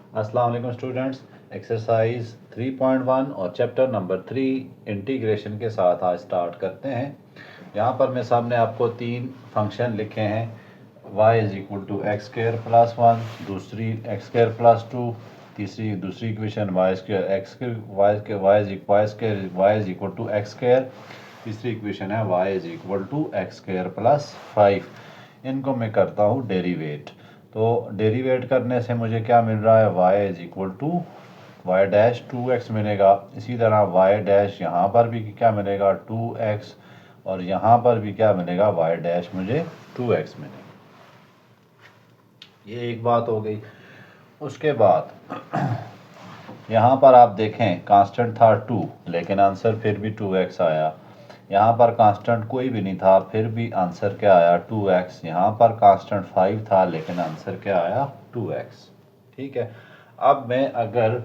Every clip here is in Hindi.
अस्सलाम वालेकुम स्टूडेंट्स। एक्सरसाइज 3.1 और चैप्टर नंबर 3 इंटीग्रेशन के साथ आज स्टार्ट करते हैं। यहाँ पर मैं सामने आपको तीन फंक्शन लिखे हैं। y is equal to x square plus 1, दूसरी एक्स स्क्र प्लस 2, दूसरी equation y square x y is equal to x square, तीसरी इक्वेशन है y is equal to x square plus 5। इनको मैं करता हूँ डेरिवेट। तो डेरिवेट करने से मुझे क्या मिल रहा है, y is equal to y dash 2x मिलेगा। इसी तरह y डैश यहाँ पर भी क्या मिलेगा 2x, और यहाँ पर भी क्या मिलेगा y डैश मुझे 2x मिलेगा। ये एक बात हो गई। उसके बाद यहाँ पर आप देखें कांस्टेंट था 2, लेकिन आंसर फिर भी 2x आया। यहाँ पर कांस्टेंट कोई भी नहीं था, फिर भी आंसर क्या आया 2x। यहाँ पर कांस्टेंट 5 था, लेकिन आंसर क्या आया 2x। ठीक है। अब मैं अगर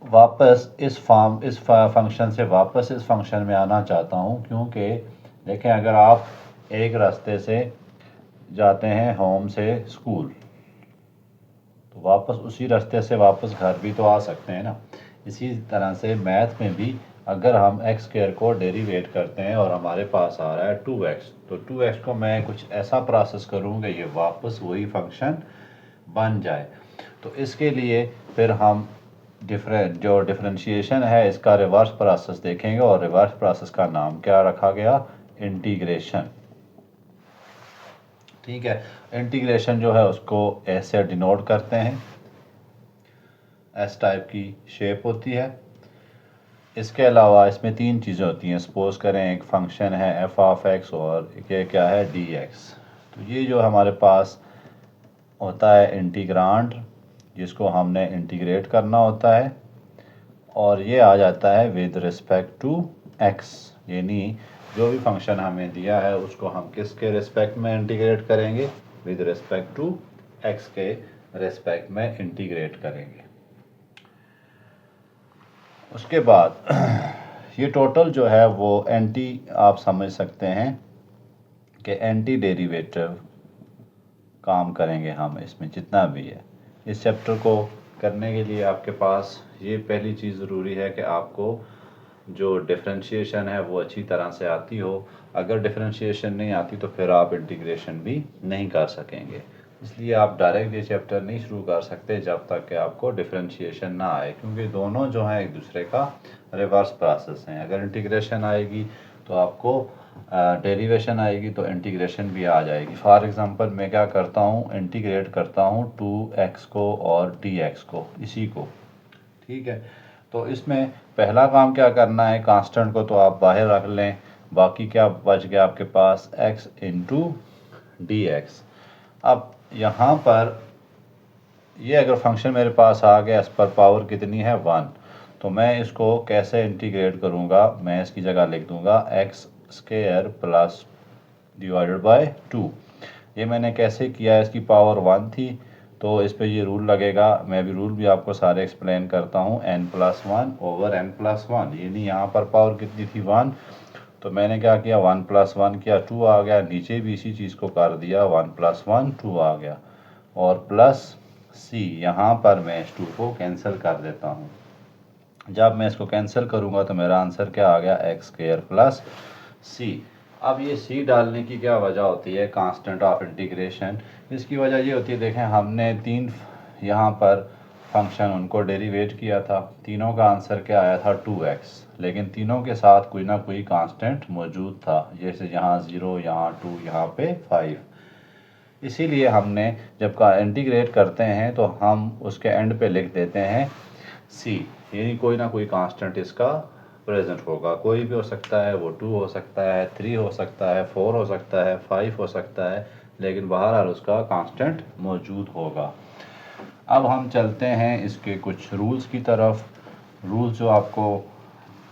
वापस इस फंक्शन से वापस इस फंक्शन में आना चाहता हूँ, क्योंकि देखें अगर आप एक रास्ते से जाते हैं होम से स्कूल, तो वापस उसी रास्ते से वापस घर भी तो आ सकते हैं ना। इसी तरह से मैथ में भी अगर हम एक्स स्क्वायर को डेरिवेट करते हैं और हमारे पास आ रहा है 2x, तो 2x को मैं कुछ ऐसा प्रोसेस करूँ कि ये वापस वही फंक्शन बन जाए। तो इसके लिए फिर हम जो डिफरेंशिएशन है इसका रिवर्स प्रोसेस देखेंगे, और रिवर्स प्रोसेस का नाम क्या रखा गया, इंटीग्रेशन। ठीक है। इंटीग्रेशन जो है उसको ऐसे डिनोट करते हैं, एस टाइप की शेप होती है। इसके अलावा इसमें तीन चीज़ें होती हैं। सपोज करें एक फंक्शन है एफ ऑफ एक्स और ये क्या है डी एक्स। तो ये जो हमारे पास होता है इंटीग्रांड, जिसको हमने इंटीग्रेट करना होता है, और ये आ जाता है विद रिस्पेक्ट टू एक्स। यानी जो भी फंक्शन हमें दिया है उसको हम किसके रिस्पेक्ट में इंटीग्रेट करेंगे, विद रिस्पेक्ट टू एक्स के रिस्पेक्ट में इंटीग्रेट करेंगे। उसके बाद ये टोटल जो है वो एंटी, आप समझ सकते हैं कि एंटी डेरिवेटिव काम करेंगे हम इसमें जितना भी है। इस चैप्टर को करने के लिए आपके पास ये पहली चीज़ ज़रूरी है कि आपको जो डिफरेंशिएशन है वो अच्छी तरह से आती हो। अगर डिफरेंशिएशन नहीं आती तो फिर आप इंटीग्रेशन भी नहीं कर सकेंगे। इसलिए आप डायरेक्ट ये चैप्टर नहीं शुरू कर सकते जब तक कि आपको डिफरेंशिएशन ना आए, क्योंकि दोनों जो हैं एक दूसरे का रिवर्स प्रोसेस हैं। अगर इंटीग्रेशन आएगी तो आपको डेरिवेशन आएगी, तो इंटीग्रेशन भी आ जाएगी। फॉर एग्जांपल मैं क्या करता हूँ, इंटीग्रेट करता हूँ 2x को और dx को, इसी को। ठीक है। तो इसमें पहला काम क्या करना है, कांस्टेंट को तो आप बाहर रख लें, बाकी क्या बच गया आपके पास x इंटू डी एक्स। अब यहाँ पर ये अगर फंक्शन मेरे पास आ गया, इस पर पावर कितनी है 1, तो मैं इसको कैसे इंटीग्रेट करूँगा, मैं इसकी जगह लिख दूँगा x square plus divided by 2। ये मैंने कैसे किया, इसकी पावर 1 थी तो इस पे ये रूल लगेगा। मैं भी रूल भी आपको सारे एक्सप्लेन करता हूँ, n+1 ओवर n+1। यानी यहाँ पर पावर कितनी थी 1, तो मैंने क्या किया 1+1 किया 2 आ गया। नीचे भी इसी चीज़ को कर दिया 1+1 2 आ गया, और प्लस c, यहाँ पर मैं इस 2 को कैंसिल कर देता हूँ। जब मैं इसको कैंसिल करूँगा तो मेरा आंसर क्या आ गया, एक्स स्क्वायर प्लस c। अब ये c डालने की क्या वजह होती है, कांस्टेंट ऑफ इंटीग्रेशन। इसकी वजह ये होती है, देखें हमने तीन यहाँ पर फंक्शन उनको डेरिवेट किया था, तीनों का आंसर क्या आया था 2x, लेकिन तीनों के साथ कोई ना कोई कांस्टेंट मौजूद था। जैसे यहाँ 0, यहाँ 2, यहाँ पे 5। इसीलिए हमने जब का इंटीग्रेट करते हैं तो हम उसके एंड पे लिख देते हैं c, यानी कोई ना कोई कांस्टेंट इसका प्रेजेंट होगा। कोई भी हो सकता है, वो 2 हो सकता है, 3 हो सकता है, 4 हो सकता है, 5 हो सकता है, लेकिन बहरहाल उसका कांस्टेंट मौजूद होगा। अब हम चलते हैं इसके कुछ रूल्स की तरफ। रूल्स जो आपको,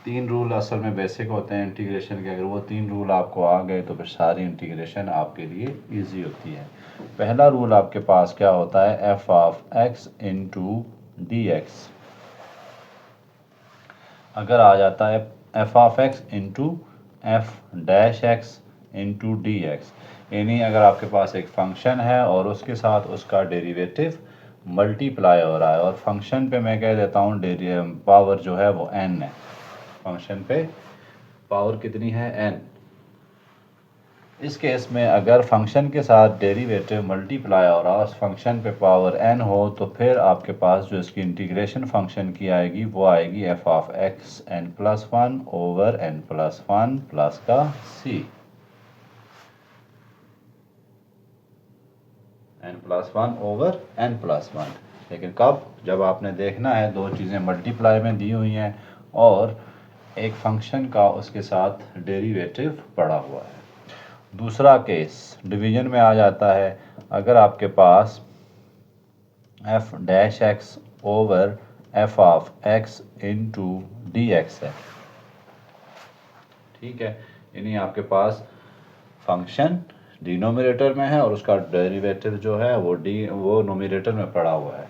तीन रूल असल में बेसिक होते हैं इंटीग्रेशन के। अगर वो तीन रूल आपको आ गए तो फिर सारी इंटीग्रेशन आपके लिए इजी होती है। पहला रूल आपके पास क्या होता है, F of x into d x. अगर आ जाता है F of x into F dash x into d x, यानी अगर आपके पास एक फंक्शन है और उसके साथ उसका डेरिवेटिव मल्टीप्लाई हो रहा है और फंक्शन पे मैं कह देता हूँ पावर जो है वो n है। फंक्शन पे पावर कितनी है, n। इस केस में अगर फंक्शन के साथ डेरिवेटिव मल्टीप्लाई हो रहा है, उस फंक्शन पे पावर n हो, तो फिर आपके पास जो इसकी इंटीग्रेशन फंक्शन की आएगी वो आएगी f of x n+1 over n+1 plus का c, n+1 ओवर n+1। लेकिन कब, जब आपने देखना है दो चीज़ें मल्टीप्लाई में दी हुई हैं और एक फंक्शन का उसके साथ डेरिवेटिव पड़ा हुआ है। दूसरा केस डिवीजन में आ जाता है, अगर आपके पास f dash x over f of x into d x है, ठीक है, यानी आपके पास फंक्शन डिनोमिनेटर में है और उसका डेरिवेटिव जो है वो नोमिनेटर में पड़ा हुआ है।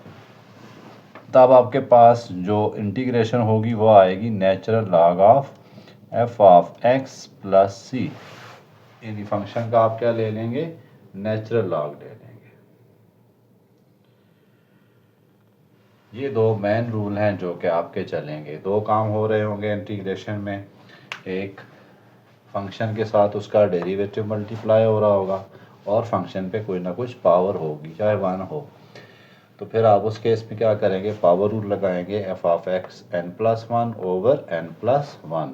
तब आपके पास जो इंटीग्रेशन होगी वो आएगी natural log of f of x plus C, यानी फंक्शन का आप क्या ले लेंगे, नेचुरल लॉग ले लेंगे। ये दो मेन रूल हैं जो कि आपके चलेंगे। दो काम हो रहे होंगे इंटीग्रेशन में, एक फंक्शन के साथ उसका डेरिवेटिव मल्टीप्लाई हो रहा होगा और फंक्शन पे कोई ना कुछ पावर होगी, चाहे 1 हो। तो फिर आप उस केस में क्या करेंगे, पावर रूल लगाएंगे, f of x n+1 over n+1।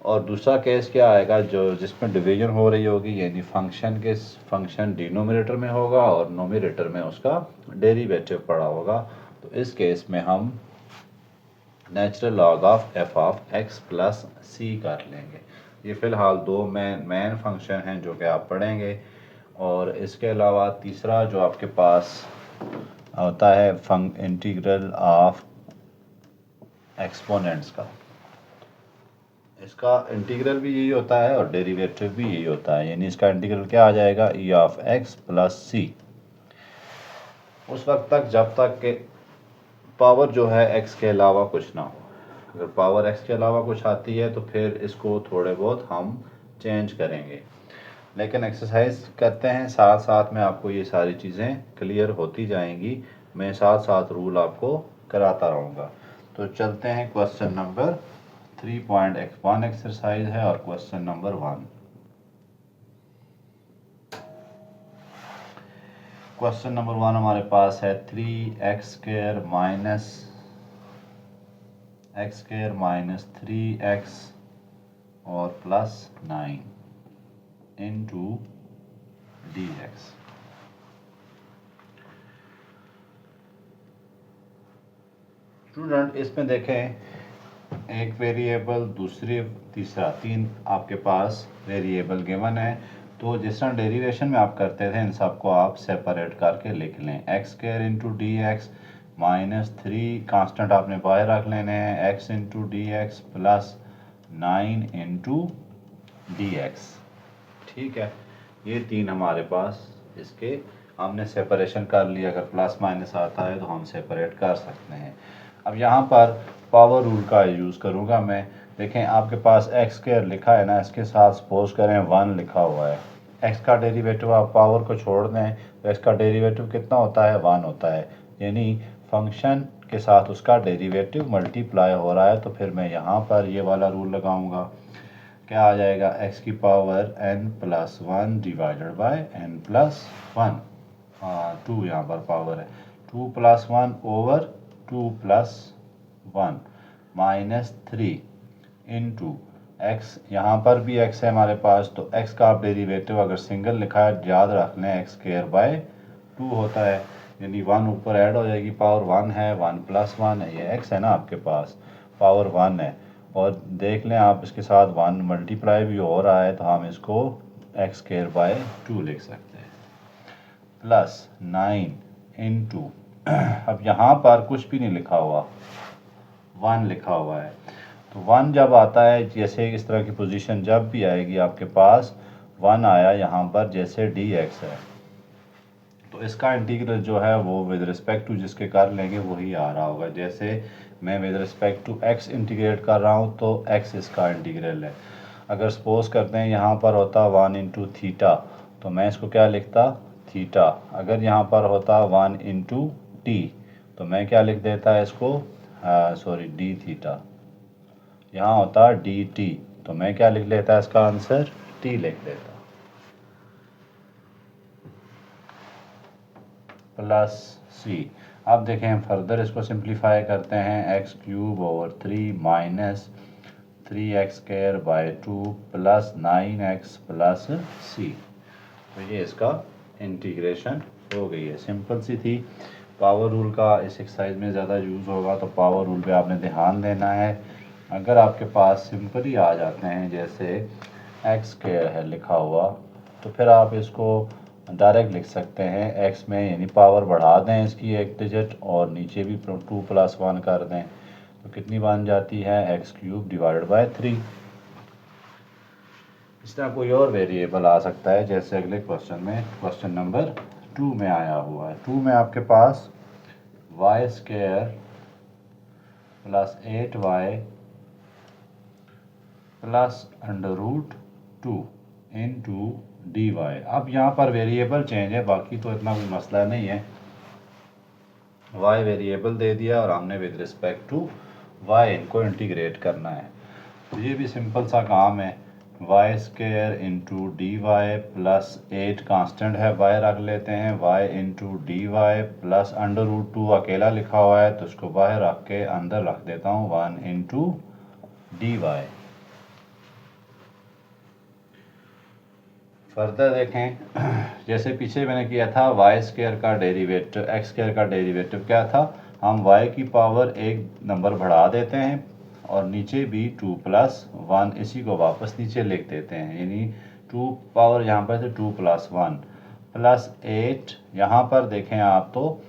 और दूसरा केस क्या आएगा, जो जिसमें डिवीजन हो रही होगी, यानी फंक्शन डिनोमिनेटर में होगा और नोमिनेटर में उसका डेरिवेटिव पड़ा होगा। तो इस केस में हम natural log of f of x plus C कर लेंगे। ये फ़िलहाल दो मेन फंक्शन हैं जो कि आप पढ़ेंगे। और इसके अलावा तीसरा जो आपके पास होता है इंटीग्रल ऑफ एक्सपोनेंट्स का, इसका इंटीग्रल भी यही होता है और डेरिवेटिव भी यही होता है, यानी इसका इंटीग्रल क्या आ जाएगा, e ऑफ x प्लस सी। उस वक्त तक जब तक के पावर जो है x के अलावा कुछ ना हो। अगर पावर x के अलावा कुछ आती है तो फिर इसको थोड़े बहुत हम चेंज करेंगे, लेकिन एक्सरसाइज करते हैं साथ साथ में आपको ये सारी चीज़ें क्लियर होती जाएंगी। मैं साथ साथ रूल आपको कराता रहूँगा। तो चलते हैं क्वेश्चन नंबर 3.1 एक्सरसाइज है और क्वेश्चन नंबर 1। क्वेश्चन नंबर 1 हमारे पास है 3x² माइनस 3x और प्लस 9 इंटू dx। स्टूडेंट इसमें देखें, एक वेरिएबल, दूसरी, तीसरा, तीन आपके पास वेरिएबल गिवन है। तो जिस तरह डेरिवेशन में आप करते थे इन सबको आप सेपरेट करके लिख लें। x² into d x minus 3 constant आपने बाहर रख लेने हैं, x into d x plus 9 into d x. ठीक है, ये तीन हमारे पास इसके हमने सेपरेशन कर लिया। अगर प्लस माइनस आता है तो हम सेपरेट कर सकते हैं। अब यहाँ पर पावर रूल का यूज़ करूँगा मैं। देखें आपके पास x² लिखा है ना, इसके साथ सपोज करें 1 लिखा हुआ है। x का डेरिवेटिव आप पावर को छोड़ दें तो इसका डेरिवेटिव कितना होता है, 1 होता है। यानी फंक्शन के साथ उसका डेरिवेटिव मल्टीप्लाई हो रहा है। तो फिर मैं यहाँ पर ये वाला रूल लगाऊंगा, क्या आ जाएगा, x की power n+1 divided by n+1। 2 यहाँ पर पावर है, 2+1 ओवर 2+1 माइनस 3 इंटू x। यहाँ पर भी x है हमारे पास, तो x का आप डेरिवेटिव अगर सिंगल लिखा है याद रख लें x²/2 होता है, यानी 1 ऊपर ऐड हो जाएगी, पावर 1 है, 1+1 है, ये x है ना आपके पास, पावर 1 है। और देख लें आप इसके साथ 1 मल्टीप्लाई भी हो रहा है, तो हम इसको x²/2 लिख सकते हैं, प्लस 9 इंटू, अब यहाँ पर कुछ भी नहीं लिखा हुआ, 1 लिखा हुआ है। तो 1 जब आता है, जैसे इस तरह की पोजीशन जब भी आएगी आपके पास 1 आया यहाँ पर, जैसे dx है, तो इसका इंटीग्रल जो है वो विद रिस्पेक्ट टू जिसके कर लेंगे वही आ रहा होगा। जैसे मैं with respect to x integrate कर रहा हूँ तो x इसका इंटीग्रल है। अगर सपोज करते हैं यहाँ पर होता 1 इंटू थीटा, तो मैं इसको क्या लिखता, थीटा। अगर यहाँ पर होता 1 इंटू टी, तो मैं क्या लिख देता है इसको, सॉरी डी थीटा, यहाँ होता डी टी, तो मैं क्या लिख लेता है इसका आंसर, टी लिख देता, प्लस सी। अब देखें हम फर्दर इसको सिंप्लीफाई करते हैं, x cube over 3 minus 3x² by 2 plus 9x plus C. तो ये इसका इंटीग्रेशन हो गई है, सिंपल सी थी। पावर रूल का इस एक्सरसाइज में ज़्यादा यूज़ होगा, तो पावर रूल पे आपने ध्यान देना है। अगर आपके पास सिंपल ही आ जाते हैं, जैसे x² है लिखा हुआ, तो फिर आप इसको डायरेक्ट लिख सकते हैं x में, यानी पावर बढ़ा दें इसकी एक डिजिट और नीचे भी 2 + 1 कर दें, तो कितनी बन जाती है, x³ डिवाइडेड बाय 3। इस तरह कोई और वेरिएबल आ सकता है, जैसे अगले क्वेश्चन में, क्वेश्चन नंबर 2 में आया हुआ है। 2 में आपके पास y² plus 8y plus √2 into dy। अब यहाँ पर वेरिएबल चेंज है, बाकी तो इतना कोई मसला नहीं है। y वेरिएबल दे दिया और हमने विद रिस्पेक्ट टू y इनको इंटीग्रेट करना है, तो ये भी सिंपल सा काम है। y² into d y plus 8 constant है, y रख लेते हैं, y into d y plus √2 अकेला लिखा हुआ है, तो इसको बाहर रख के अंदर रख देता हूँ 1 इंटू डी वाई। फर्दर देखें, जैसे पीछे मैंने किया था, y² का डेरिवेटिव, x² का डेरिवेटिव क्या था, हम y की पावर एक नंबर बढ़ा देते हैं और नीचे भी 2 + 1, इसी को वापस नीचे लिख देते हैं, यानी 2 पावर यहाँ पर से 2 + 1 प्लस 8। यहाँ पर देखें आप, तो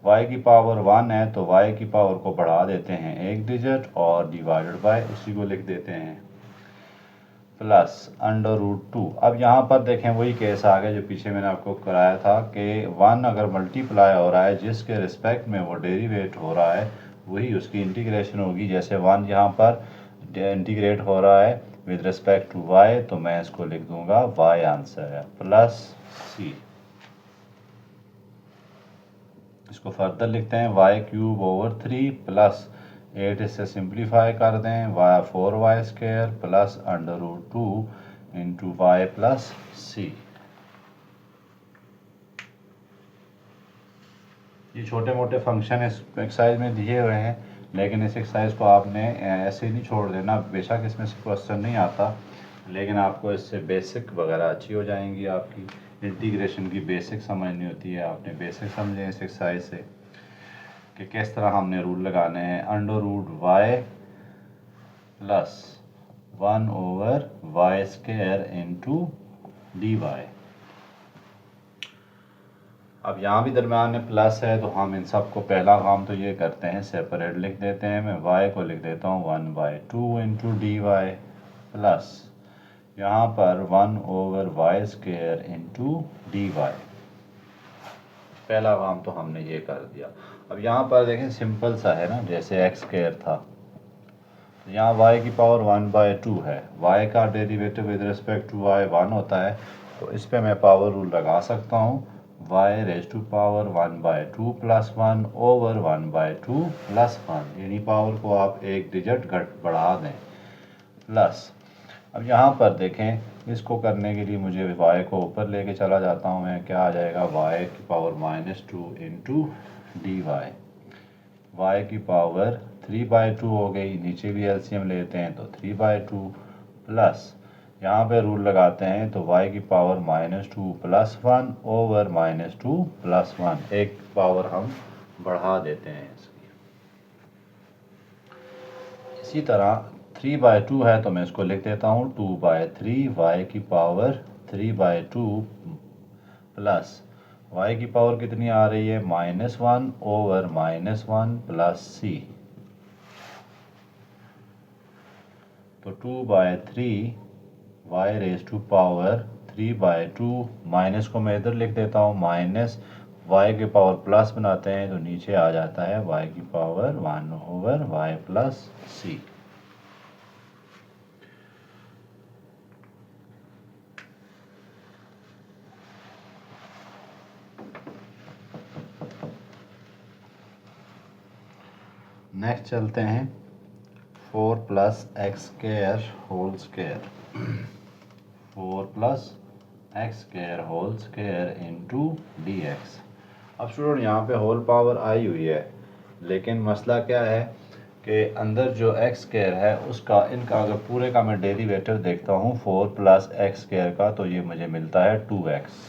y की पावर 1 है, तो y की पावर को बढ़ा देते हैं एक डिजिट और डिवाइडेड बाय उसी को लिख देते हैं प्लस √2। अब यहाँ पर देखें वही केस आ गया जो पीछे मैंने आपको कराया था कि 1 अगर मल्टीप्लाई हो रहा है, जिसके रिस्पेक्ट में वो डेरिवेट हो रहा है, वही उसकी इंटीग्रेशन होगी। जैसे 1 यहाँ पर इंटीग्रेट हो रहा है विद रिस्पेक्ट टू y, तो मैं इसको लिख दूंगा y आंसर है, प्लस सी। इसको फर्दर लिखते हैं, y³ ओवर 3 प्लस 8 इससे सिंप्लीफाई कर दें, 4y² plus √2 into y plus C. ये छोटे मोटे फंक्शन इस एक्सरसाइज में दिए हुए हैं, लेकिन इस एक्सरसाइज को आपने ऐसे नहीं छोड़ देना। बेशक इसमें से क्वेश्चन नहीं आता, लेकिन आपको इससे बेसिक वगैरह अच्छी हो जाएंगी, आपकी इंटीग्रेशन की बेसिक समझनी होती है। आपने बेसिक समझे इस एक्सरसाइज से कि किस तरह हमने रूल लगाने हैं, √y plus 1 over y² into d y. अब यहाँ भी दरम्यान में प्लस है, तो हम इन सब को पहला काम तो ये करते हैं, सेपरेट लिख देते हैं। मैं y को लिख देता हूँ 1/2 इंटू डी वाई प्लस यहाँ पर 1 over y² into d Y. पहला काम तो हमने ये कर दिया। अब यहाँ पर देखें सिंपल सा है ना, जैसे x² था, तो यहाँ y की पावर 1/2 है, y का derivative with respect to y 1 होता है, तो इस पे मैं पावर रूल लगा सकता हूँ, y⁻² 1/2 प्लस 1 ओवर 1/2 प्लस 1, यानी पावर को आप एक डिजिट बढ़ा दें, प्लस। अब यहाँ पर देखें, इसको करने के लिए मुझे y को ऊपर लेके चला जाता हूँ मैं, क्या आ जाएगा, y की power -2 into d y. y की पावर 3/2 हो गई, नीचे भी एलसीएम लेते हैं तो 3/2 प्लस यहाँ पे रूल लगाते हैं, तो y की पावर -2 प्लस 1 ओवर -2 प्लस 1, एक पावर हम बढ़ा देते हैं इसकी। इसी तरह 3/2 है, तो मैं इसको लिख देता हूँ 2/3 y की पावर 3/2 प्लस y की पावर कितनी आ रही है, -1 ओवर -1 प्लस सी, तो 2/3 y⁻³ माइनस को मैं इधर लिख देता हूँ, माइनस y की पावर प्लस बनाते हैं, तो नीचे आ जाता है y की power 1 over y plus c. Next चलते हैं 4 plus x square whole square 4 plus x square whole square into d x. अब स्टूडेंट यहाँ पे होल पावर आई हुई है, लेकिन मसला क्या है कि अंदर जो एक्स स्क्वायर है उसका इनका अगर पूरे का मैं डेरिवेटिव देखता हूँ 4 प्लस एक्स स्क्वायर का, तो ये मुझे मिलता है 2x।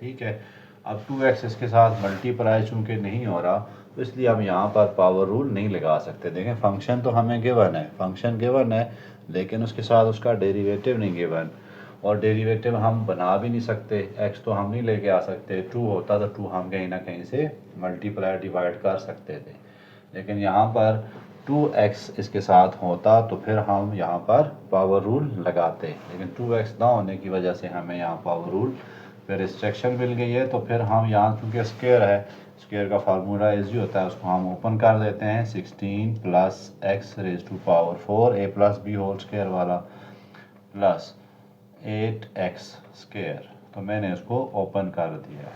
ठीक है, अब 2x इसके साथ मल्टीप्लाई चूँकि नहीं हो रहा, तो इसलिए हम यहाँ पर पावर रूल नहीं लगा सकते। देखें फंक्शन तो हमें गिवन है, फंक्शन गिवन है, लेकिन उसके साथ उसका डेरिवेटिव नहीं गिवन, और डेरिवेटिव हम बना भी नहीं सकते। x तो हम नहीं लेके आ सकते, 2 होता तो 2 हम कहीं ना कहीं से मल्टीप्लाई डिवाइड कर सकते थे, लेकिन यहाँ पर 2x इसके साथ होता तो फिर हम यहाँ पर पावर रूल लगाते, लेकिन 2x ना होने की वजह से हमें यहाँ पावर रूल फिर रिस्ट्रिक्शन मिल गई है। तो फिर हम यहाँ चूँकि स्क्वायर है, स्क्वायर का फार्मूला इजी होता है, उसको हम ओपन कर देते हैं 16 plus x raise to power 4 a plus b whole square वाला प्लस 8x स्क्वायर। तो मैंने इसको ओपन कर दिया है।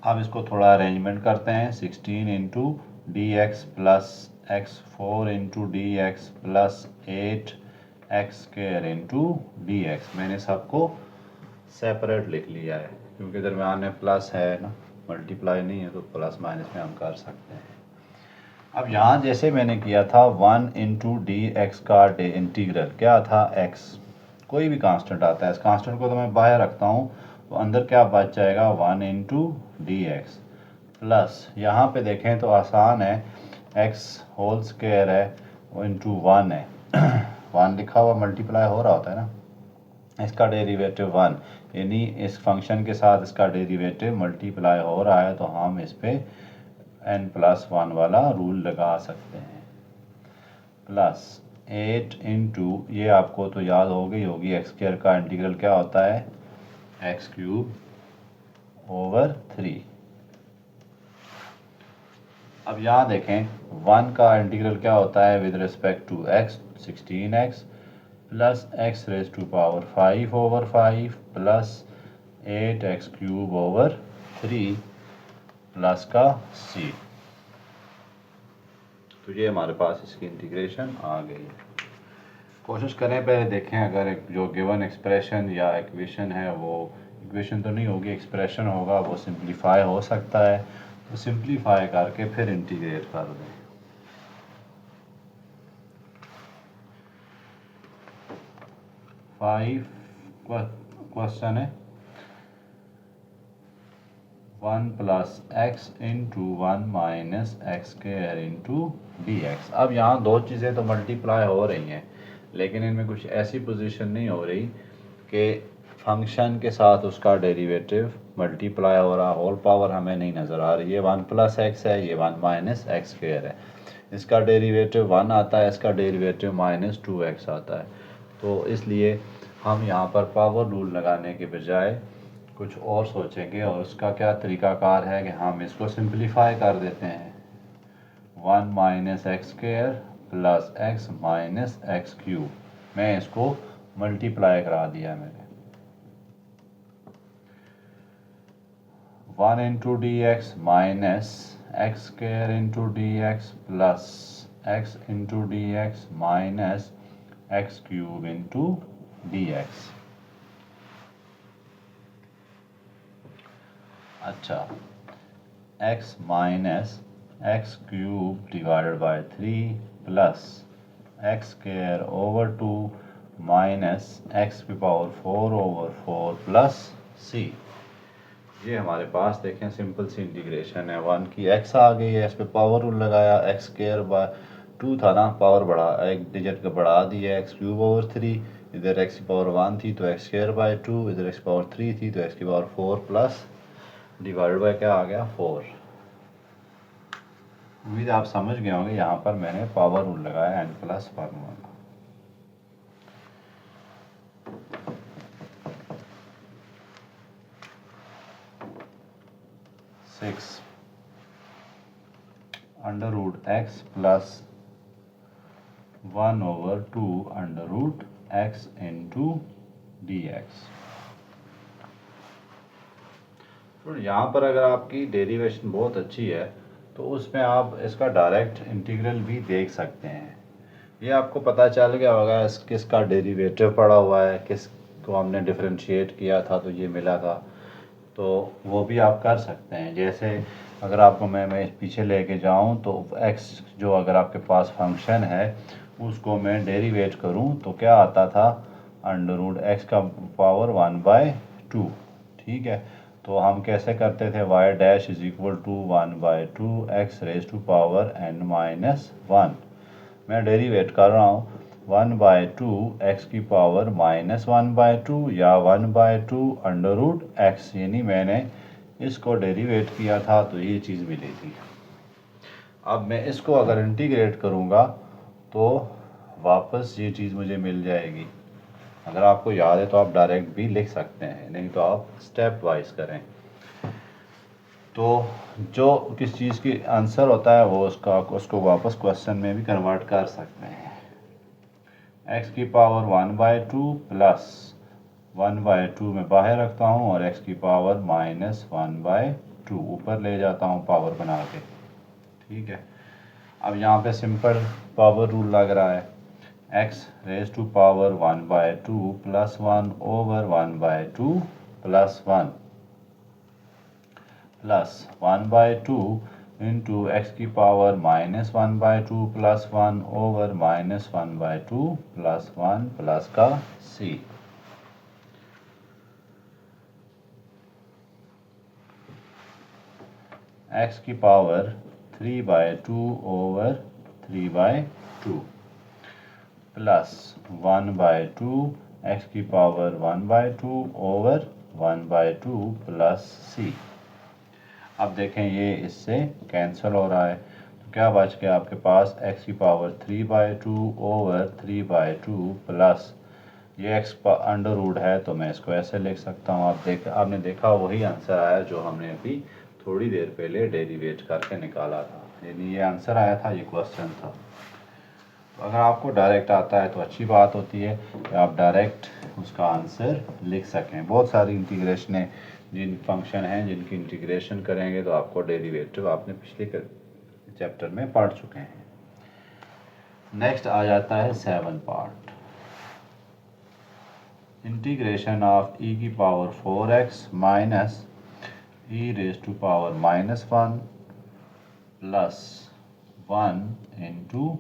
अब इसको थोड़ा अरेंजमेंट करते हैं 16 into d x plus x 4 into d x plus 8x square into d x. मैंने सबको सेपरेट लिख लिया है क्योंकि दरम्यान में प्लस है ना, मल्टीप्लाई नहीं है, तो प्लस माइनस में हम कर सकते हैं। अब यहाँ जैसे मैंने किया था 1 इंटू डी एक्स का इंटीग्रल क्या था, x, कोई भी कांस्टेंट आता है, इस कांस्टेंट को तो मैं बाहर रखता हूँ, तो अंदर क्या बच जाएगा 1 इंटू डी एक्स प्लस, यहाँ पे देखें तो आसान है, x होल स्क्वायर है वो इंटू 1 है 1 लिखा हुआ मल्टीप्लाई हो रहा होता है ना, इसका डेरिवेटिव 1, यानी इस फंक्शन के साथ इसका डेरिवेटिव मल्टीप्लाई हो रहा है, तो हम इस पर n+1 वाला रूल लगा सकते हैं। प्लस 8 इंटू, ये आपको तो याद हो गई होगी, एक्स स्क्वायर का इंटीग्रल क्या होता है, एक्स क्यूब ओवर 3। अब यहाँ देखें 1 का इंटीग्रल क्या होता है with respect to x, 16x plus x raise to power 5 over 5 plus 8x cube over 3 plus का c। तो ये हमारे पास इसकी इंटीग्रेशन आ गई है। कोशिश करें पहले देखें, अगर जो गिवन एक्सप्रेशन या इक्वेशन है, वो इक्वेशन तो नहीं होगी, एक्सप्रेशन होगा, वो सिंप्लीफाई हो सकता है, तो सिंप्लीफाई करके फिर इंटीग्रेट कर दें। क्वेश्चन है 1 plus x into 1 minus x square into d x. अब यहाँ दो चीज़ें तो मल्टीप्लाई हो रही हैं, लेकिन इनमें कुछ ऐसी पोजीशन नहीं हो रही कि फंक्शन के साथ उसका डेरिवेटिव मल्टीप्लाई हो रहा, होल पावर हमें नहीं नज़र आ रही है। 1 प्लस एक्स है, ये 1 माइनस एक्स स्क्वायर है, इसका डेरिवेटिव 1 आता है, इसका डेरिवेटिव माइनस 2x आता है। तो इसलिए हम यहाँ पर पावर रूल लगाने के बजाय कुछ और सोचेंगे, और उसका क्या तरीकाकार है कि हम इसको सिंप्लीफाई कर देते हैं। 1 minus x square plus x minus x cube, मैं इसको मल्टीप्लाई करा दिया मैंने। 1 into d x minus x square into d x plus x into d x minus x cube into d x. अच्छा, x minus x cube divided by 3 plus x square over 2 minus x की पावर 4 ओवर 4 प्लस c। ये हमारे पास देखें सिंपल सी इंटीग्रेशन है। 1 की x आ गई है, इस पर पावर रूल लगाया, एक्स स्क्वायर बाय 2 था ना, पावर बढ़ा, एक डिजिट का बढ़ा दिया, एक्स क्यूब ओवर 3, इधर x की पावर 1 थी तो एक्स स्क्वायर बाय 2, इधर x की पावर 3 थी तो x की पावर 4 प्लस डिवाइडेड बाय क्या आ गया 4। उम्मीद आप समझ गए होंगे, यहाँ पर मैंने पावर रूल लगाया n+1 वाला। Under root x plus 1 over 2 under root x into d x. तो यहाँ पर अगर आपकी डेरिवेशन बहुत अच्छी है तो उसमें आप इसका डायरेक्ट इंटीग्रल भी देख सकते हैं। ये आपको पता चल गया होगा किसका डेरिवेटिव पड़ा हुआ है, किस को हमने डिफरेंशिएट किया था तो ये मिला था, तो वो भी आप कर सकते हैं। जैसे अगर आपको मैं पीछे लेके जाऊं तो x जो अगर आपके पास फंक्शन है उसको मैं डेरिवेट करूं तो क्या आता था, √x का पावर 1/2। ठीक है, तो हम कैसे करते थे, y dash is equal to 1/2 x raise to power n-1। मैं डेरिवेट कर रहा हूँ 1/2 x की पावर -1/2 या 1/2 √x, यानी मैंने इसको डेरिवेट किया था तो ये चीज़ मिली थी। अब मैं इसको अगर इंटीग्रेट करूँगा तो वापस ये चीज़ मुझे मिल जाएगी। अगर आपको याद है तो आप डायरेक्ट भी लिख सकते हैं, नहीं तो आप स्टेप वाइज करें। तो जो किस चीज़ की आंसर होता है वो उसको वापस क्वेश्चन में भी कन्वर्ट कर सकते हैं। x की पावर 1/2 प्लस 1/2 में बाहर रखता हूँ और x की पावर -1/2 ऊपर ले जाता हूँ पावर बना के। ठीक है, अब यहाँ पे सिंपल पावर रूल लग रहा है, x raise to power 1/2 plus 1 over 1/2 plus 1 plus 1/2 into x की power -1/2 plus 1 over -1/2 plus 1 plus का c। x की पावर 3/2 ओवर 3/2 प्लस 1/2 x की पावर 1/2 ओवर 1/2 प्लस c। अब देखें ये इससे कैंसिल हो रहा है तो क्या बच गया आपके पास, x की पावर 3/2 ओवर 3/2 प्लस ये x अंडर रूट है तो मैं इसको ऐसे लिख सकता हूँ। आपने देखा वही आंसर आया जो हमने अभी थोड़ी देर पहले डेरिवेट करके निकाला था, यानी ये आंसर आया था, ये क्वेश्चन था। तो अगर आपको डायरेक्ट आता है तो अच्छी बात होती है कि आप डायरेक्ट उसका आंसर लिख सकें। बहुत सारी इंटीग्रेशनें जिन फंक्शन हैं जिनकी इंटीग्रेशन करेंगे तो आपको डेरिवेटिव आपने पिछले चैप्टर में पढ़ चुके हैं। नेक्स्ट आ जाता है 7 पार्ट, इंटीग्रेशन ऑफ e की power 4x minus e raise to power -1 plus 1 into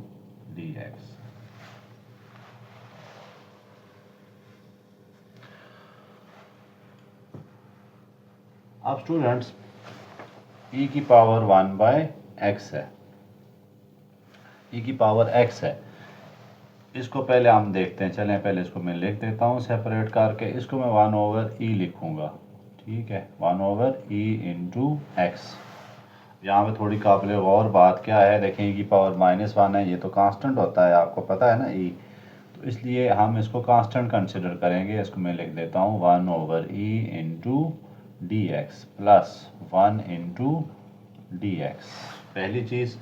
dx। अब स्टूडेंट्स e की पावर 1/x है, e की पावर x है, इसको पहले हम देखते हैं। चलें पहले इसको मैं लिख देता हूँ सेपरेट करके, इसको मैं 1 ओवर e लिखूँगा। ठीक है, 1 ओवर e इंटू एक्स। यहाँ पे थोड़ी काबिल गौर बात क्या है, देखें e की पावर -1 है, ये तो कांस्टेंट होता है, आपको पता है ना e, तो इसलिए हम इसको कांस्टेंट कंसिडर करेंगे। इसको मैं लिख देता हूँ 1 over e into dx plus 1 into dx, पहली चीज़।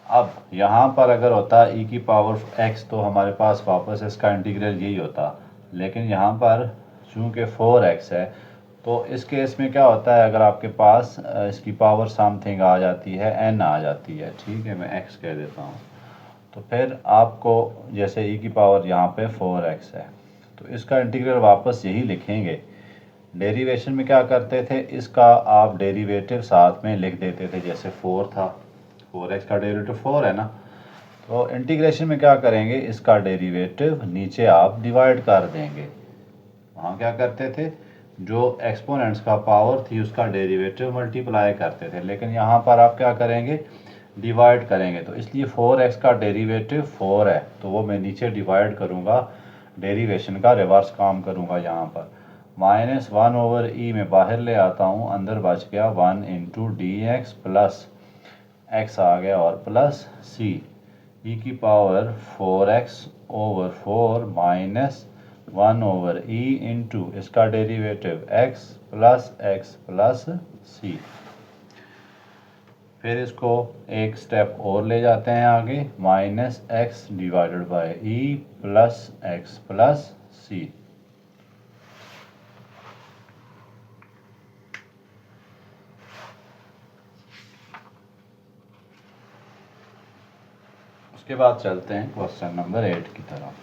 अब यहाँ पर अगर होता e की पावर x तो हमारे पास वापस इसका इंटीग्रल यही होता, लेकिन यहाँ पर चूँकि 4x है तो इस केस में क्या होता है, अगर आपके पास इसकी पावर समथिंग आ जाती है, n आ जाती है, ठीक है, मैं x कह देता हूँ, तो फिर आपको जैसे e की पावर यहाँ पे 4x है तो इसका इंटीग्रल वापस यही लिखेंगे। डेरिवेशन में क्या करते थे, इसका आप डेरिवेटिव साथ में लिख देते थे, जैसे 4 था, 4x का डेरिवेटिव 4 है ना, तो इंटीग्रेशन में क्या करेंगे, इसका डेरिवेटिव नीचे आप डिवाइड कर देंगे। वहाँ क्या करते थे, जो एक्सपोनेंट्स का पावर थी उसका डेरिवेटिव मल्टीप्लाई करते थे, लेकिन यहाँ पर आप क्या करेंगे, डिवाइड करेंगे। तो इसलिए 4x का डेरिवेटिव 4 है तो वो मैं नीचे डिवाइड करूँगा, डेरिवेशन का रिवर्स काम करूँगा। यहाँ पर -1 ओवर e में बाहर ले आता हूँ, अंदर बच गया 1 इंटू dx प्लस x आ गया और प्लस c, e की power 4x over 4 minus 1 over e into इसका डेरिवेटिव x प्लस c। फिर इसको एक स्टेप और ले जाते हैं आगे, -x divided bye e plus x plus c। उसके बाद चलते हैं क्वेश्चन नंबर 8 की तरफ।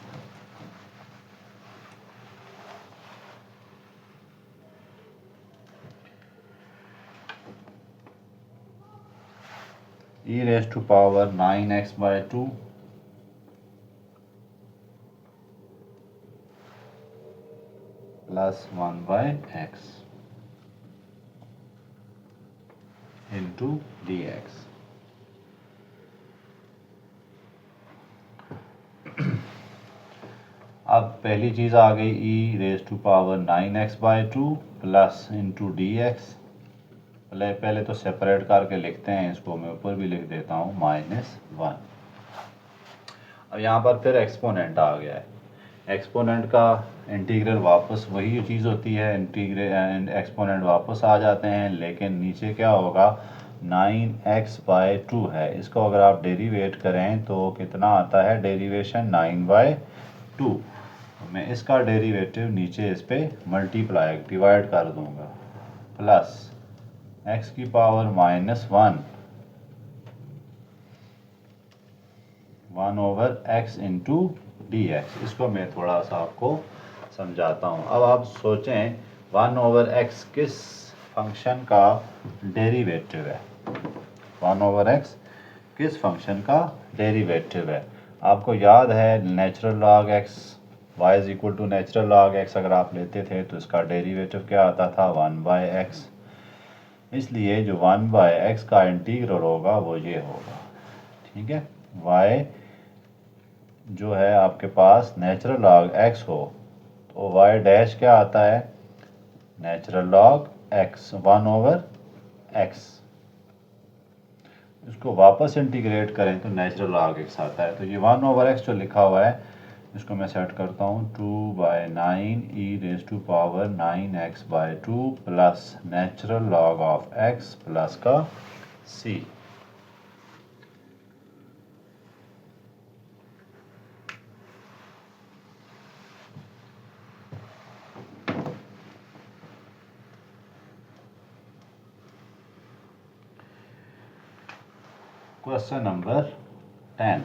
e raised to power 9x by 2 plus 1 by x into dx। अब पहली चीज़ आ गई e raise to power 9x by 2 plus into d x. पहले तो सेपरेट करके लिखते हैं इसको, मैं ऊपर भी लिख देता हूँ -1। अब यहाँ पर फिर एक्सपोनेंट आ गया है। एक्सपोनेंट का इंटीग्रल वापस वही चीज़ होती है, एक्सपोनेंट वापस आ जाते हैं, लेकिन नीचे क्या होगा 9x बाई 2 है। इसको अगर आप डेरिवेट करें तो कितना आता है डेरिवेशन 9/2। मैं इसका डेरिवेटिव नीचे इस पे मल्टीप्लाई डिवाइड कर दूंगा, प्लस x की power -1 1/x into d x. इसको मैं थोड़ा सा आपको समझाता हूँ। अब आप सोचें 1/x किस फंक्शन का डेरिवेटिव है। 1/x किस फंक्शन का डेरिवेटिव है। आपको याद है natural log x y is equal to natural log x अगर आप लेते थे तो इसका डेरिवेटिव क्या आता था 1/x। इसलिए जो 1/x का इंटीग्रल होगा वो ये होगा, ठीक है। y जो है आपके पास नेचुरल लॉग x हो तो y डैश क्या आता है नेचुरल लॉग x 1/x। इसको वापस इंटीग्रेट करें तो नेचुरल लॉग x आता है। तो ये 1/x जो लिखा हुआ है इसको मैं सेट करता हूँ 2/9 e raise to power 9x by 2 plus natural log of x plus का c। क्वेश्चन नंबर 10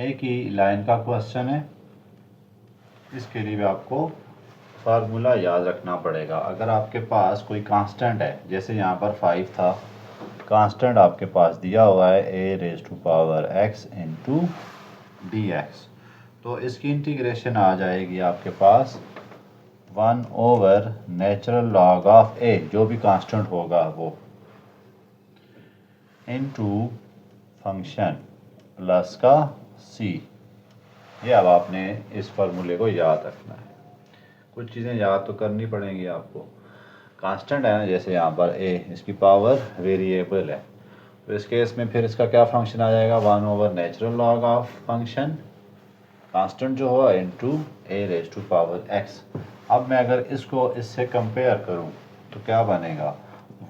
एक ही लाइन का क्वेश्चन है। इसके लिए भी आपको फार्मूला याद रखना पड़ेगा। अगर आपके पास कोई कांस्टेंट है, जैसे यहाँ पर 5 था, कांस्टेंट आपके पास दिया हुआ है a raise to power x into d x, तो इसकी इंटीग्रेशन आ जाएगी आपके पास 1 नेचुरल लॉग ऑफ a, जो भी कांस्टेंट होगा वो, इनटू फंक्शन प्लस का c। ये अब आपने इस फार्मूले को याद रखना है। कुछ चीज़ें याद तो करनी पड़ेंगी आपको। कांस्टेंट है ना, जैसे यहाँ पर a, इसकी पावर वेरिएबल है, तो इस केस में फिर इसका क्या फंक्शन आ जाएगा 1 natural log of function constant जो होगा into a raise to power x। अब मैं अगर इसको इससे कंपेयर करूँ तो क्या बनेगा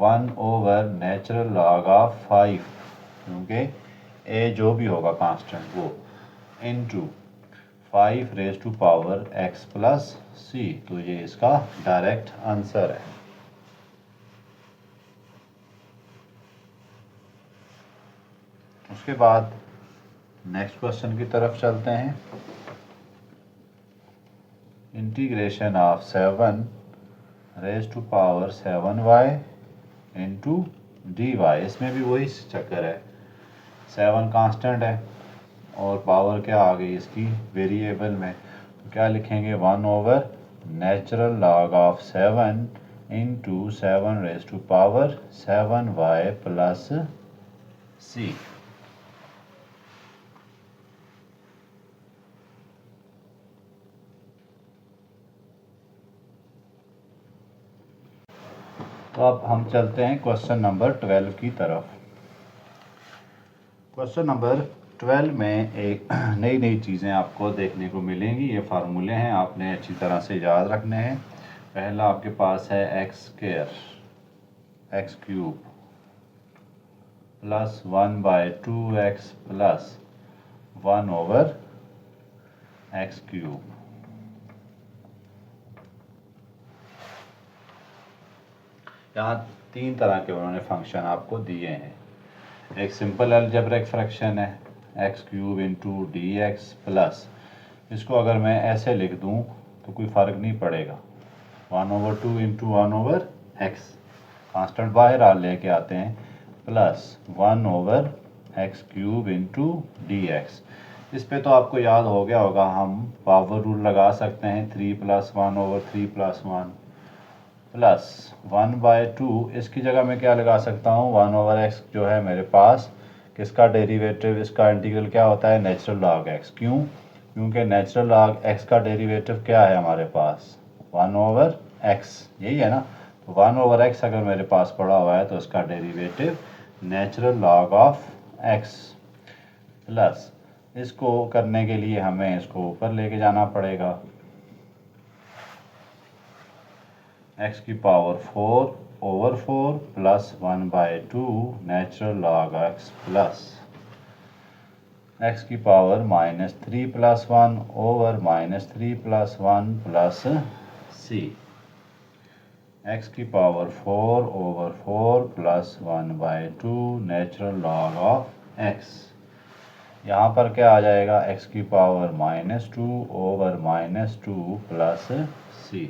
1 नेचुरल लॉग ऑफ 5, क्योंकि a जो भी होगा कांस्टेंट वो, into 5 raise to power x plus c। तो ये इसका डायरेक्ट आंसर है। उसके बाद नेक्स्ट क्वेश्चन की तरफ चलते हैं। Integration of 7 raise to power 7y into d y. इसमें भी वही चक्कर है, 7 कांस्टेंट है और पावर क्या आ गई इसकी वेरिएबल में, तो क्या लिखेंगे 1 natural log of 7 into 7 raise to power 7y plus c। तो अब हम चलते हैं क्वेश्चन नंबर 12 की तरफ। क्वेश्चन नंबर 12 में एक नई चीज़ें आपको देखने को मिलेंगी। ये फार्मूले हैं, आपने अच्छी तरह से याद रखने हैं। पहला आपके पास है x² x³ plus 1/2x plus 1/x³। यहाँ 3 तरह के उन्होंने फंक्शन आपको दिए हैं। एक सिंपल अलजेब्रिक फ्रैक्शन है x cube into d x plus, इसको अगर मैं ऐसे लिख दूँ तो कोई फ़र्क नहीं पड़ेगा, 1/2 इंटू 1/x, कांस्टेंट बाहर आ लेके आते हैं, plus 1/x cube into d x. इस पे तो आपको याद हो गया होगा, हम पावर रूल लगा सकते हैं, 3 + 1/3 + 1 प्लस 1/2, इसकी जगह मैं क्या लगा सकता हूँ, 1/x जो है मेरे पास, किसका डेरिवेटिव, इसका इंटीग्रल क्या होता है, नेचुरल लॉग x। क्यों? क्योंकि नेचुरल लॉग x का डेरिवेटिव क्या है हमारे पास, 1/x, यही है ना। तो 1/x अगर मेरे पास पड़ा हुआ है तो इसका derivative natural log of x, plus इसको करने के लिए हमें इसको ऊपर लेके जाना पड़ेगा, x की power 4/4 plus 1/2 natural log x plus x की पावर -3 + 1/-3 + 1 प्लस c, x की power 4/4 plus 1/2 natural log of x। यहाँ पर क्या आ जाएगा, x की पावर -2/-2 प्लस c।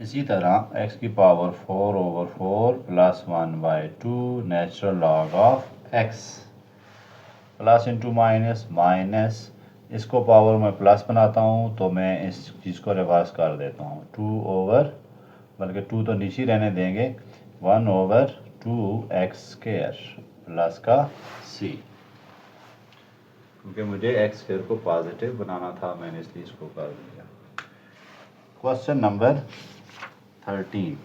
इसी तरह x की power 4/4 plus 1/2 natural log of x, plus into minus, minus इसको पावर में प्लस बनाता हूँ तो मैं इस चीज़ को रिवर्स कर देता हूँ, 2 बल्कि 2 तो नीचे रहने देंगे, 1/2x² प्लस का c, क्योंकि मुझे x² को पॉजिटिव बनाना था, मैंने इसलिए इसको कर दिया। Question number 13,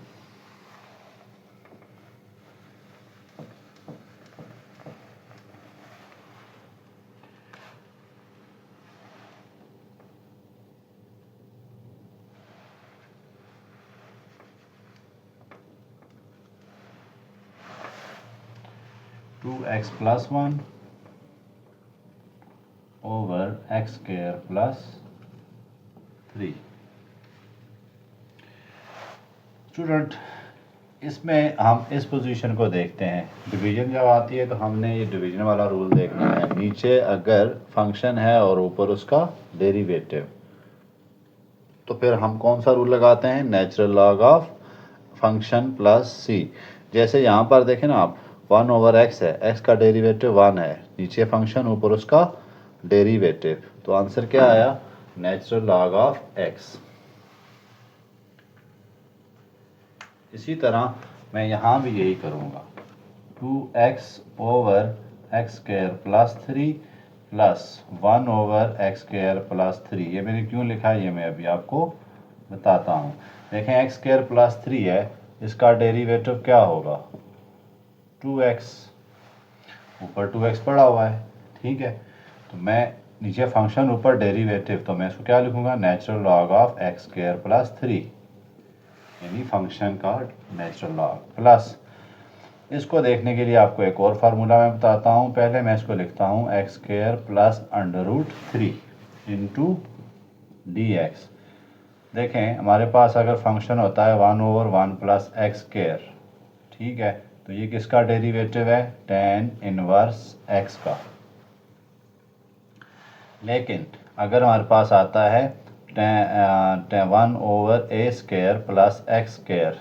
2x + 1 over x² + 3। Student, इसमें हम इस पोजीशन को देखते हैं, डिवीजन जब आती है तो हमने ये डिवीजन वाला रूल देखना है। नीचे अगर फंक्शन है और ऊपर उसका डेरिवेटिव, तो फिर हम कौन सा रूल लगाते हैं, natural log of function plus c। जैसे यहाँ पर देखें ना आप, 1/x है, x का डेरिवेटिव 1 है, नीचे फंक्शन ऊपर उसका डेरिवेटिव, तो आंसर क्या आया, नेचुरल लॉग ऑफ x। इसी तरह मैं यहाँ भी यही करूँगा, 2x/x² + 3 प्लस 1/x² + 3। ये मैंने क्यों लिखा है ये मैं अभी आपको बताता हूँ। देखें x² + 3 है, इसका डेरिवेटिव क्या होगा, 2x, ऊपर 2x पड़ा हुआ है, ठीक है। तो मैं नीचे फंक्शन ऊपर डेरिवेटिव, तो मैं इसको क्या लिखूँगा, नेचुरल लॉग ऑफ x² + 3, यानी फंक्शन का नेचुरल लॉग, प्लस इसको देखने के लिए आपको एक और फार्मूला मैं बताता हूँ। पहले मैं इसको लिखता हूँ x² + √3 इंटू dx। देखें हमारे पास अगर फंक्शन होता है 1/1 प्लस x², ठीक है, तो ये किसका डेरिवेटिव है, tan इनवर्स x का। लेकिन अगर हमारे पास आता है 1/a² प्लस x²,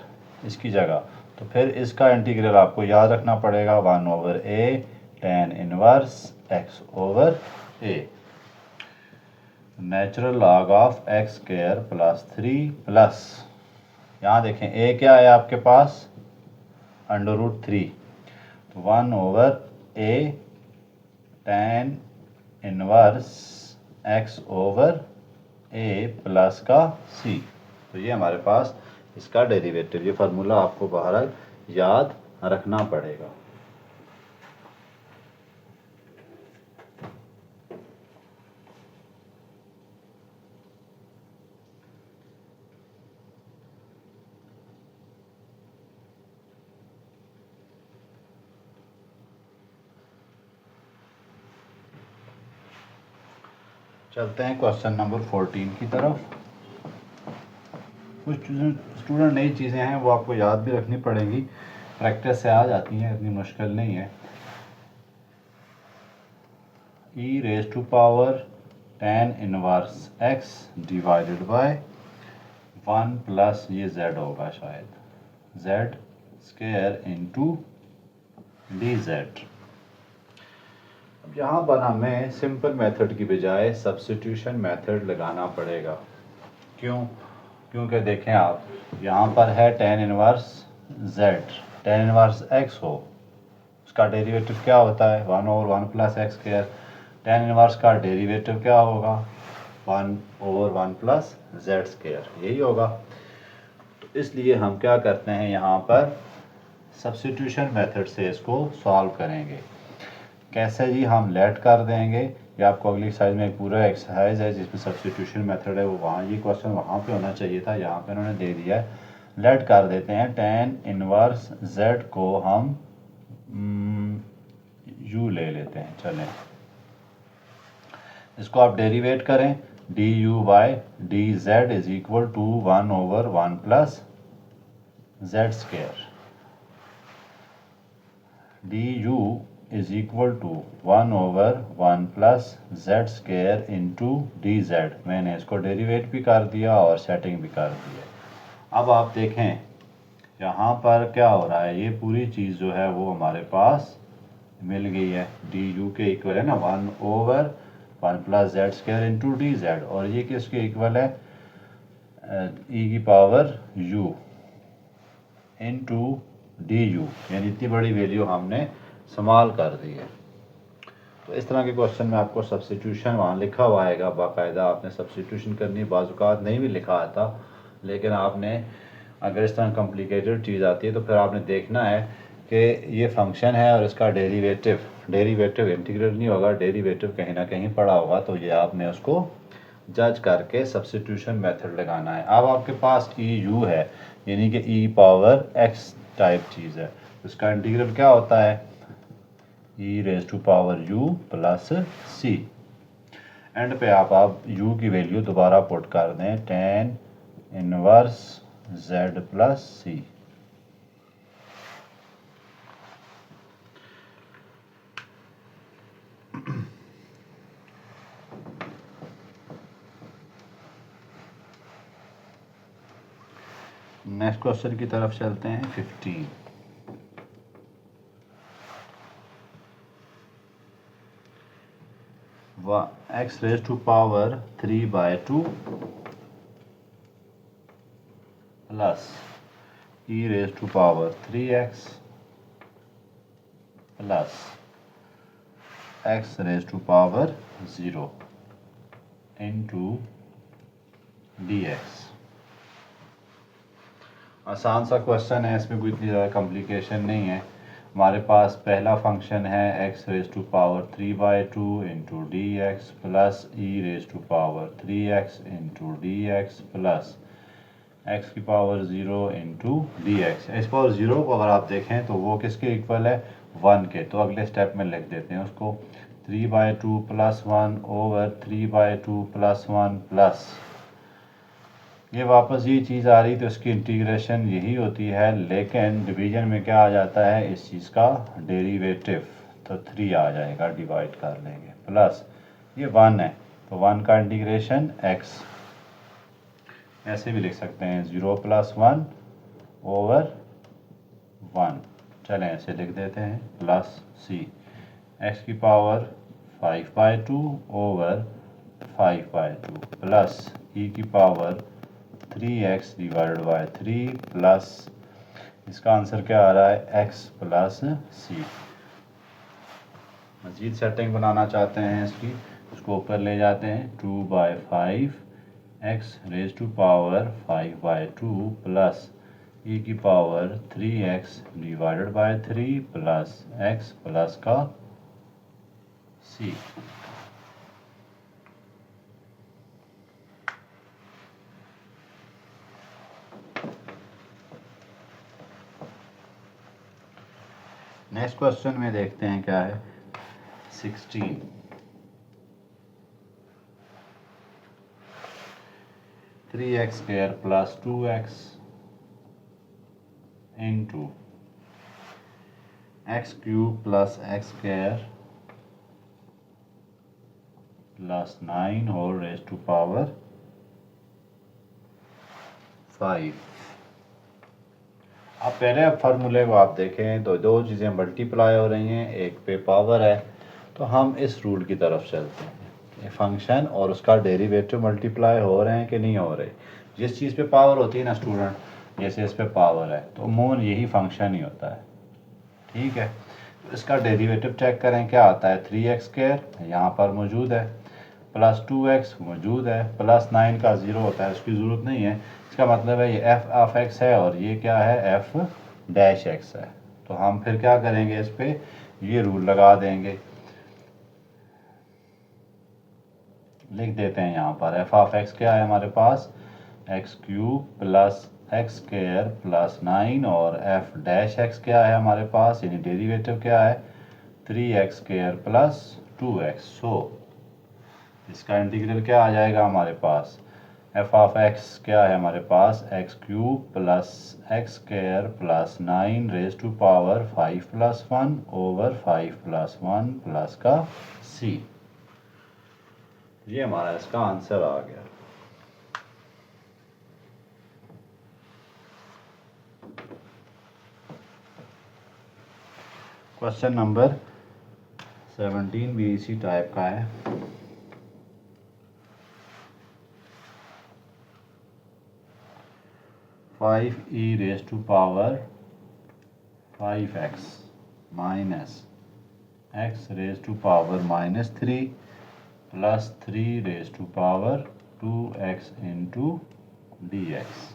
इसकी जगह, तो फिर इसका इंटीग्रल आपको याद रखना पड़ेगा, 1/a tan inverse x/a, natural log of x² + 3 plus, यहाँ देखें a क्या है आपके पास, √3, तो 1/a tan inverse x/a plus का c। तो ये हमारे पास इसका डेरिवेटिव, ये फार्मूला आपको बहरहाल याद रखना पड़ेगा। चलते हैं क्वेश्चन नंबर 14 की तरफ। कुछ स्टूडेंट नई चीज़ें हैं वो आपको याद भी रखनी पड़ेंगी। प्रैक्टिस से आ जाती हैं, इतनी मुश्किल नहीं है। E raise to power tan inverse x divided by 1 plus ये z होगा शायद, z square into d z. अब यहाँ पर हमें सिंपल मेथड की बजाय सब्स्टिट्यूशन मेथड लगाना पड़ेगा। क्यों? क्योंकि देखें आप, यहाँ पर है tan inverse z, tan inverse x हो, उसका डेरिवेटिव क्या होता है 1 over 1 plus x square. tan inverse का डेरिवेटिव क्या होगा 1 ओवर 1 प्लस जेड स्क्वायर, यही होगा। तो इसलिए हम क्या करते हैं, यहाँ पर सब्स्टिट्यूशन मेथड से इसको सॉल्व करेंगे। कैसे जी? हम लेट कर देंगे, ये आपको अगली एक्सरसाइज में एक पूरा एक्सरसाइज है जिसमें सब्स्टिट्यूशन मेथड है, वो वहाँ, ये क्वेश्चन वहाँ पे होना चाहिए था, यहाँ पे उन्होंने दे दिया है। लेट कर देते हैं tan इनवर्स z को हम u ले लेते हैं। चलें, इसको आप डेरिवेट करें, d u by d z is equal to 1 over 1 plus z square. D u is equal to 1 over 1 plus z square into d z. मैंने इसको डेरिवेट भी कर दिया और सेटिंग भी कर दी है। अब आप देखें यहाँ पर क्या हो रहा है, ये पूरी चीज़ जो है वो हमारे पास मिल गई है, डी यू के इक्वल है ना 1 over 1 plus z square into d Z, और ये किसके इक्वल है ई की power you into D you, यानी इतनी बड़ी वैल्यू हमने इस्तेमाल कर दी है। तो इस तरह के क्वेश्चन में आपको सब्स्टिट्यूशन वहाँ लिखा हुआ आएगा, बाकायदा आपने सब्स्टिट्यूशन करनी, बाज़ नहीं भी लिखा आता, लेकिन आपने अगर इस तरह कॉम्प्लिकेटेड चीज़ आती है तो फिर आपने देखना है कि ये फंक्शन है और इसका डेरिवेटिव इंटीग्रल नहीं होगा, डेरिवेटिव कहीं ना कहीं पड़ा होगा, तो ये आपने उसको जज करके सब्स्टिट्यूशन मेथड लगाना है। अब आपके पास ई यू है, यानी कि ई पावर एक्स टाइप चीज़ है, उसका इंटीग्रल क्या होता है e raise to power u plus C. End पे आप u की वैल्यू दोबारा पुट कर दें tan inverse z plus c. Next question की तरफ चलते हैं 15। x raise to power 3/2 plus e raise to power 3x plus x raise to power 0 into dx। आसान सा क्वेश्चन है, इसमें कोई इतनी ज़्यादा कॉम्प्लिकेशन नहीं है। हमारे पास पहला फंक्शन है x raise to power 3/2 into d x plus e raise to power 3x into d x plus x की पावर 0 इंटू डी एक्स। इस पावर 0 को अगर आप देखें तो वो किसके इक्वल है 1 के, तो अगले स्टेप में लिख देते हैं उसको 3/2 प्लस 1 ओवर 3/2 प्लस 1 प्लस ये वापस ये चीज़ आ रही तो इसकी इंटीग्रेशन यही होती है, लेकिन डिवीजन में क्या आ जाता है इस चीज़ का डेरिवेटिव, तो 3 आ जाएगा, डिवाइड कर लेंगे, प्लस ये 1 है तो 1 का इंटीग्रेशन x, ऐसे भी लिख सकते हैं 0 प्लस 1 ओवर 1। चलें ऐसे लिख देते हैं प्लस c, x की पावर 5/2 ओवर 5/2 प्लस e की power 3x divided by 3 plus इसका आंसर क्या आ रहा है x प्लस सी। मजीद सेटिंग बनाना चाहते हैं इसकी, इसको ऊपर ले जाते हैं 2/5 x raise to power 5/2 plus e की power 3x divided by 3 plus x plus का c। नेक्स्ट क्वेश्चन में देखते हैं क्या है 16। 3x² plus 2x into x cube plus x square plus 9 whole raise to power 5। अब पहले फार्मूले को आप देखें तो दो चीज़ें मल्टीप्लाई हो रही हैं, एक पे पावर है, तो हम इस रूल की तरफ चलते हैं। फंक्शन और उसका डेरिवेटिव मल्टीप्लाई हो रहे हैं कि नहीं हो रहे। जिस चीज़ पे पावर होती है ना स्टूडेंट, जैसे इस पे पावर है तो अमूमन यही फंक्शन ही होता है, ठीक है। तो इसका डेरिवेटिव चेक करें क्या आता है, 3x² यहाँ पर मौजूद है, प्लस 2x मौजूद है, प्लस 9 का 0 होता है, उसकी ज़रूरत नहीं है। इसका मतलब है ये f ऑफ x है और ये क्या है, f डैश x है। तो हम फिर क्या करेंगे, इस पे ये रूल लगा देंगे, लिख देते हैं यहाँ पर f ऑफ x क्या है हमारे पास, x cube plus x square plus 9 और f डैश x क्या है हमारे पास, यानी डेरिवेटिव क्या है, 3x² प्लस 2x। सो इसका इंटीग्रल क्या आ जाएगा हमारे पास, f ऑफ x क्या है हमारे पास, x cube plus x square plus 9 raise to power 5 plus 1 over 5 plus 1 plus का c। ये हमारा इसका आंसर आ गया। क्वेश्चन नंबर 17 भी इसी टाइप का है। Five e raise to power 5x minus x raise to power -3 plus 3 raise to power 2x into dx।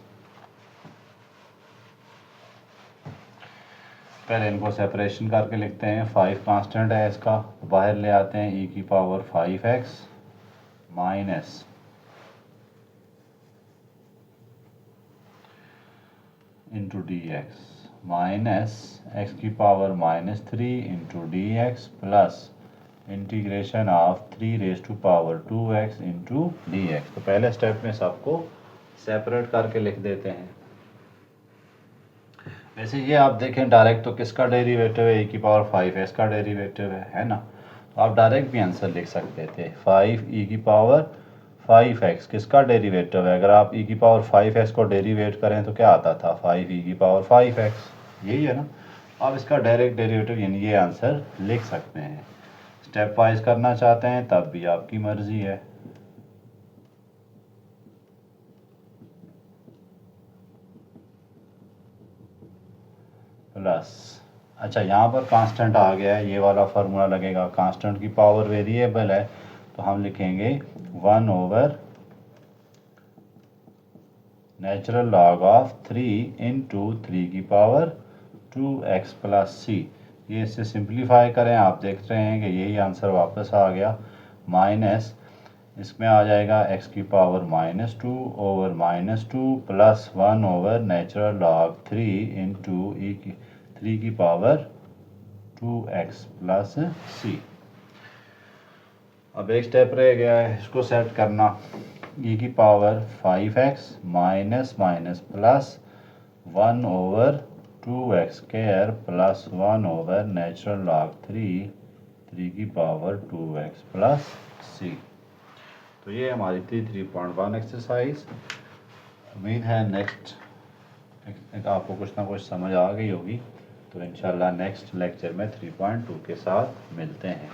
पहले इनको सेपरेशन करके लिखते हैं। 5 कांस्टेंट है, इसका बाहर ले आते हैं, e की power 5x minus into dx minus x की power -3 into dx plus integration of 3 raise to power 2x into dx। तो पहले स्टेप में सबको सेपरेट करके लिख देते हैं। वैसे ये आप देखें डायरेक्ट तो किसका डेरिवेटिव है, e की पावर 5x का डेरिवेटिव है ना। तो आप डायरेक्ट भी आंसर लिख सकते थे, 5 e की पावर 5x किसका डेरिवेटिव है। अगर आप e की पावर 5x को डेरिवेट करें तो क्या आता था, 5 e की पावर 5x, यही है ना। आप इसका डायरेक्ट डेरिवेटिव यानी ये आंसर लिख सकते हैं। स्टेप वाइज करना चाहते हैं तब भी आपकी मर्जी है। प्लस, अच्छा यहाँ पर कांस्टेंट आ गया है, ये वाला फार्मूला लगेगा। कांस्टेंट की पावर वेरिएबल है तो हम लिखेंगे 1 over natural log of 3 into 3 की पावर 2x प्लस c। ये इससे सिंप्लीफाई करें, आप देख रहे हैं कि यही आंसर वापस आ गया। माइनस इसमें आ जाएगा x की power -2 over -2 plus 1 over natural log 3 into 3 की पावर 2x प्लस c। अब एक स्टेप रह गया है, इसको सेट करना। e की power 5x minus minus plus 1 over 2x square plus 1 over natural log 3 की पावर 2x प्लस c। तो ये हमारी थी 3.1 एक्सरसाइज। उम्मीद है नेक्स्ट आपको कुछ ना कुछ समझ आ गई होगी। तो इंशाल्लाह नेक्स्ट लेक्चर में 3.2 के साथ मिलते हैं।